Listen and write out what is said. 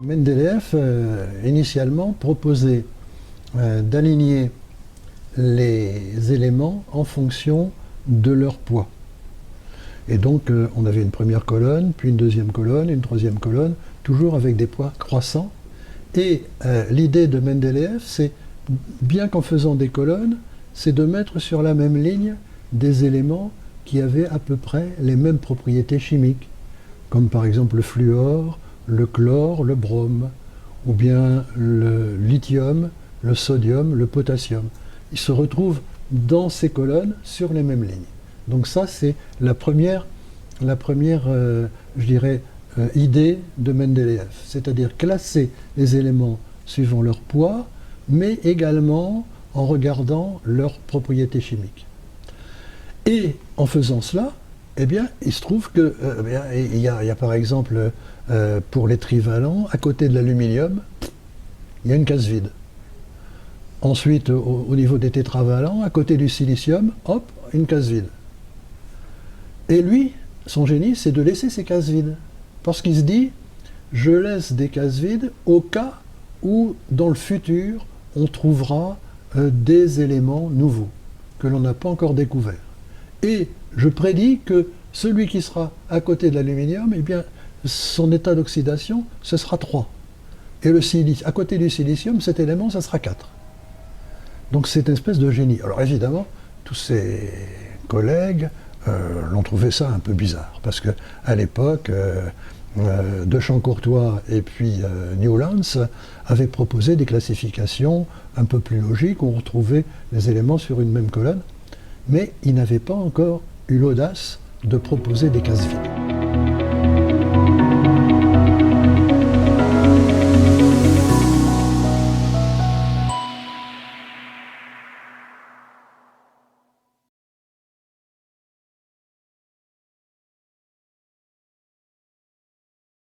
Mendeleïev, initialement, proposait d'aligner les éléments en fonction de leur poids. Et donc, on avait une première colonne, puis une deuxième colonne, une troisième colonne, toujours avec des poids croissants. Et l'idée de Mendeleïev, c'est, bien qu'en faisant des colonnes, c'est de mettre sur la même ligne des éléments qui avaient à peu près les mêmes propriétés chimiques, comme par exemple le fluor, le chlore, le brome, ou bien le lithium, le sodium, le potassium. Ils se retrouvent dans ces colonnes sur les mêmes lignes. Donc ça, c'est la première je dirais, idée de Mendeleïev, c'est-à-dire classer les éléments suivant leur poids, mais également en regardant leurs propriétés chimiques. Et en faisant cela, eh bien, il se trouve que il y a par exemple pour les trivalents, à côté de l'aluminium, il y a une case vide. Ensuite, au niveau des tétravalents, à côté du silicium, hop, une case vide. Et lui, son génie, c'est de laisser ces cases vides. Parce qu'il se dit, je laisse des cases vides au cas où, dans le futur, on trouvera des éléments nouveaux que l'on n'a pas encore découverts. Et je prédis que celui qui sera à côté de l'aluminium, eh bien, son état d'oxydation, ce sera 3. Et à côté du silicium, cet élément, ça sera 4. Donc c'est une espèce de génie. Alors évidemment, tous ses collègues l'ont trouvé ça un peu bizarre, parce qu'à l'époque, De Champ-Courtois et puis Newlands avaient proposé des classifications un peu plus logiques, où on retrouvait les éléments sur une même colonne, mais ils n'avaient pas encore eu l'audace de proposer des cases vides.